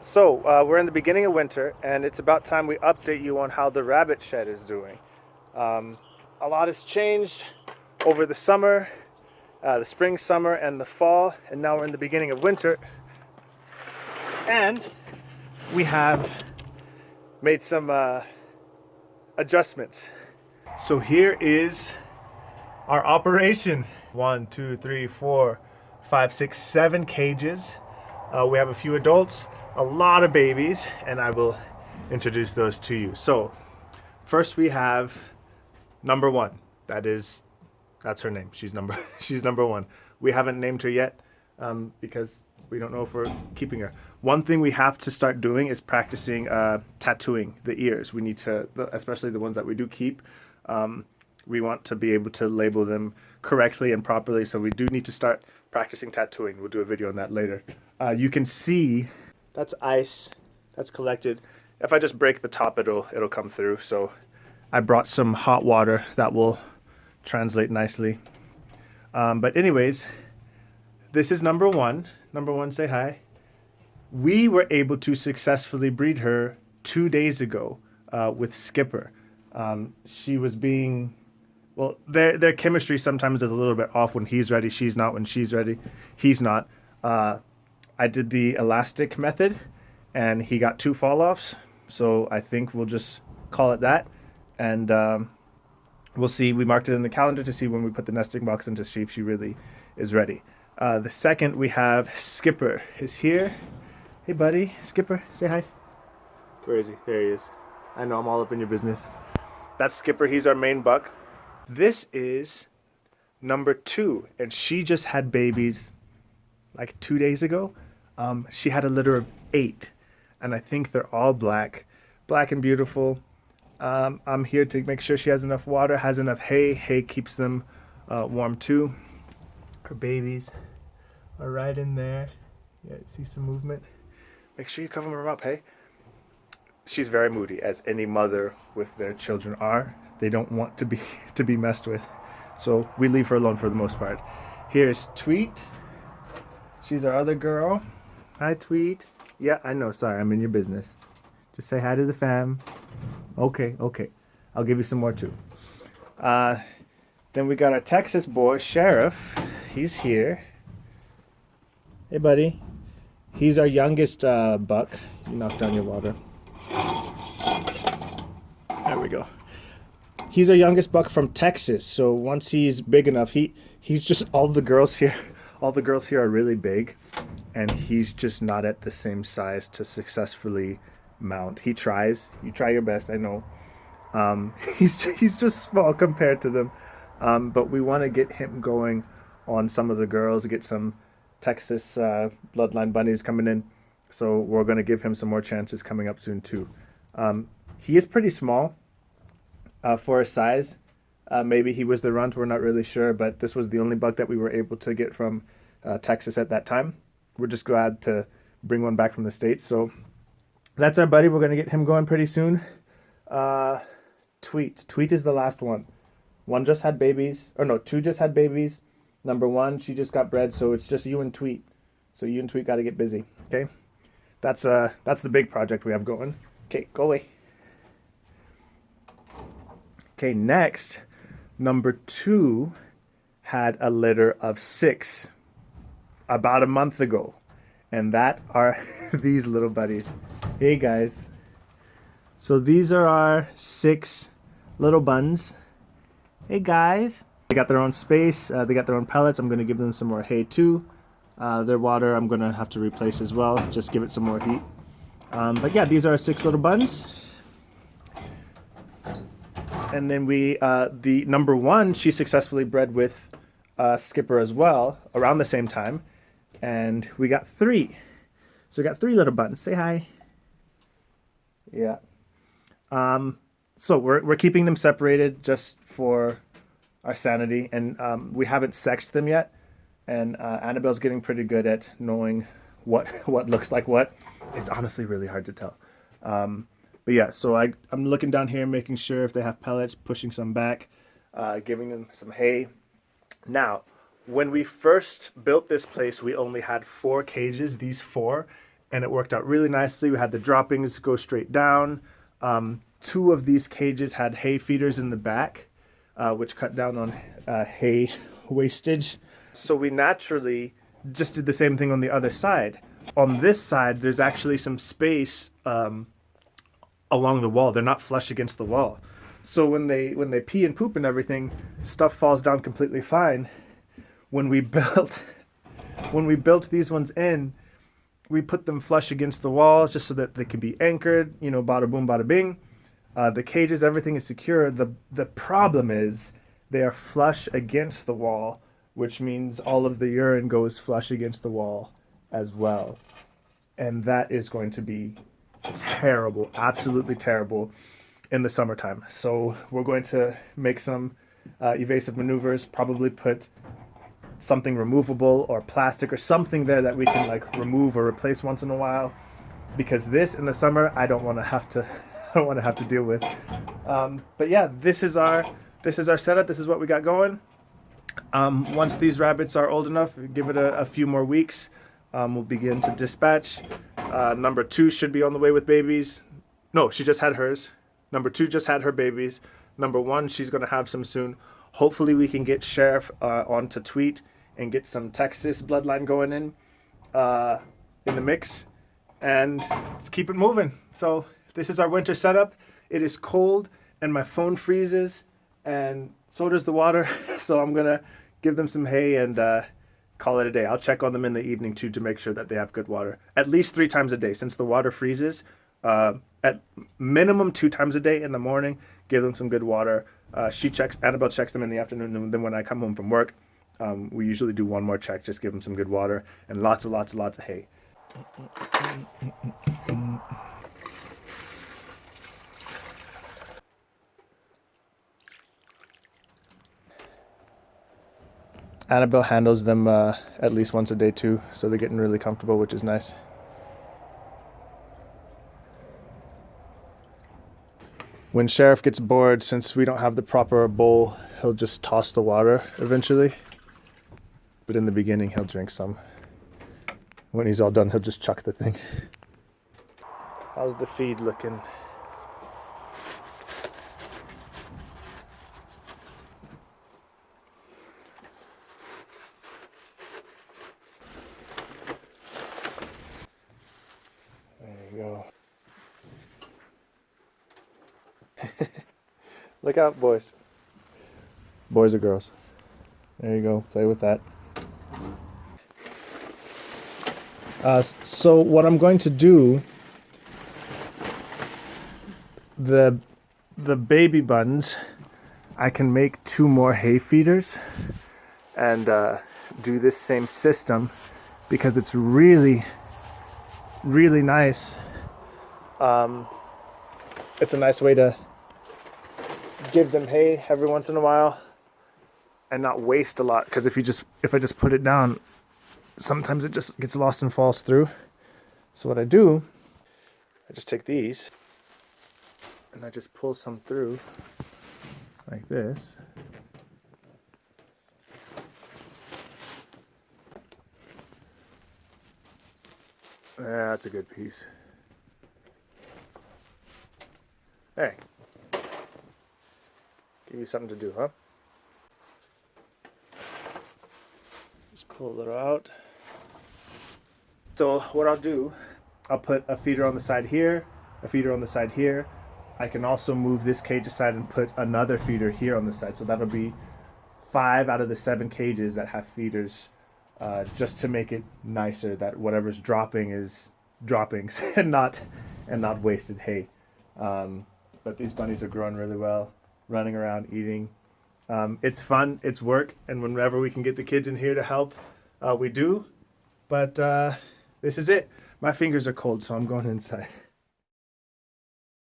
So, we're in the beginning of winter, and it's about time we update you on how the rabbit shed is doing. Um, a lot has changed over the summer, the spring, summer, and the fall, and now we're in the beginning of winter. And we have made some adjustments. So here is our operation. 1, 2, 3, 4, 5, 6, 7 cages. We have a few adults, a lot of babies, and I will introduce those to you. So first we have number one. That's her name. She's number one. We haven't named her yet because we don't know if we're keeping her. One thing we have to start doing is practicing tattooing the ears. We need to, especially the ones that we do keep. We want to be able to label them correctly and properly, so we do need to start practicing tattooing. We'll do a video on that later. You can see that's ice that's collected. If I just break the top, it'll come through. So I brought some hot water that will translate nicely. But anyways, this is number one. Number one, say hi. We were able to successfully breed her 2 days ago with Skipper. She was being, well, their chemistry sometimes is a little bit off. When he's ready, she's not. When she's ready, he's not. I did the elastic method, and he got 2 fall-offs. So I think we'll just call it that. And we'll see. We marked it in the calendar to see when we put the nesting box in to see if she really is ready. The second we have Skipper is here. Hey, buddy. Skipper, say hi. Where is he? There he is. I know I'm all up in your business. That's Skipper. He's our main buck. This is number 2, and she just had babies like 2 days ago. She had a litter of 8, and I think they're all black and beautiful. I'm here to make sure she has enough water, has enough hay. Hay keeps them warm too. Her babies are right in there. Yeah, see some movement. Make sure you cover her up, hey? She's very moody, as any mother with their children are. They don't want to be messed with. So we leave her alone for the most part. Here's Tweet. She's our other girl. Hi, Tweet. Yeah, I know. Sorry, I'm in your business. Just say hi to the fam. Okay. I'll give you some more too. Then we got our Texas boy, Sheriff. He's here. Hey, buddy. He's our youngest buck. You knocked down your water. There we go. He's our youngest buck from Texas. So once he's big enough, he's just all the girls here are really big, and he's just not at the same size to successfully mount. He tries. You try your best, I know. He's just small compared to them. But we want to get him going on some of the girls, get some Texas bloodline bunnies coming in. So we're going to give him some more chances coming up soon too. He is pretty small for his size. Maybe he was the runt, we're not really sure, but this was the only buck that we were able to get from Texas at that time. We're just glad to bring one back from the States. So that's our buddy. We're going to get him going pretty soon. Tweet is the last one. 2 just had babies. Number 1, she just got bred, so it's just you and Tweet. So you and Tweet got to get busy, okay? That's the big project we have going. Okay, go away. Okay, next, number 2 had a litter of 6 about a month ago. And that are these little buddies. Hey, guys. So these are our 6 little buns. Hey, guys. They got their own space. They got their own pellets. I'm going to give them some more hay, too. Their water I'm going to have to replace as well. Just give it some more heat. But yeah, these are our 6 little buns. And then the number 1, she successfully bred with Skipper as well around the same time. And we got 3. So we got 3 little buns. Say hi. Yeah. So we're keeping them separated just for our sanity. And we haven't sexed them yet. And Annabelle's getting pretty good at knowing what looks like what. It's honestly really hard to tell. But yeah, so I'm looking down here, making sure if they have pellets, pushing some back, giving them some hay. Now, when we first built this place, we only had 4 cages, these 4, and it worked out really nicely. We had the droppings go straight down. Two of these cages had hay feeders in the back, which cut down on hay wastage. So we naturally just did the same thing on the other side. On this side, there's actually some space along the wall. They're not flush against the wall. So when they pee and poop and everything, stuff falls down completely fine. When we built these ones in, we put them flush against the wall just so that they can be anchored, you know, bada boom, bada bing. The cages, everything is secure. The problem is they are flush against the wall, which means all of the urine goes flush against the wall as well. And that is going to be terrible, absolutely terrible in the summertime. So we're going to make some evasive maneuvers, probably put something removable or plastic or something there that we can like remove or replace once in a while, because this in the summer I don't want to have to deal with. But yeah, this is our setup. This is what we got going. Once these rabbits are old enough, give it a few more weeks, we'll begin to dispatch. Number 2 should be on the way with babies. No, she just had hers. Number 2 just had her babies. Number 1, she's going to have some soon. Hopefully we can get Sheriff onto Tweet and get some Texas bloodline going in the mix and keep it moving. So this is our winter setup. It is cold and my phone freezes and so does the water. So I'm going to give them some hay and call it a day. I'll check on them in the evening too to make sure that they have good water. At least 3 times a day since the water freezes. At minimum 2 times a day in the morning, give them some good water. Annabelle checks them in the afternoon, and then when I come home from work, we usually do one more check, just give them some good water and lots of hay. Annabelle handles them at least once a day too, so they're getting really comfortable, which is nice. When Sheriff gets bored, since we don't have the proper bowl, he'll just toss the water eventually. But in the beginning, he'll drink some. When he's all done, he'll just chuck the thing. How's the feed looking? There you go. Look out, boys. Boys or girls? There you go. Play with that. So what I'm going to do, the baby buns, I can make 2 more hay feeders and do this same system because it's really, really nice. It's a nice way to give them hay every once in a while and not waste a lot, because if I just put it down, sometimes it just gets lost and falls through. So what I do, I just take these and I just pull some through like this. That's a good piece. Hey, give you something to do, huh? Just pull it out. So what I'll do, I'll put a feeder on the side here, a feeder on the side here. I can also move this cage aside and put another feeder here on the side. So that'll be 5 out of the 7 cages that have feeders, just to make it nicer, that whatever's dropping is droppings and not wasted hay. But these bunnies are growing really well, running around, eating. It's fun, it's work, and whenever we can get the kids in here to help, we do. But this is it. My fingers are cold, so I'm going inside.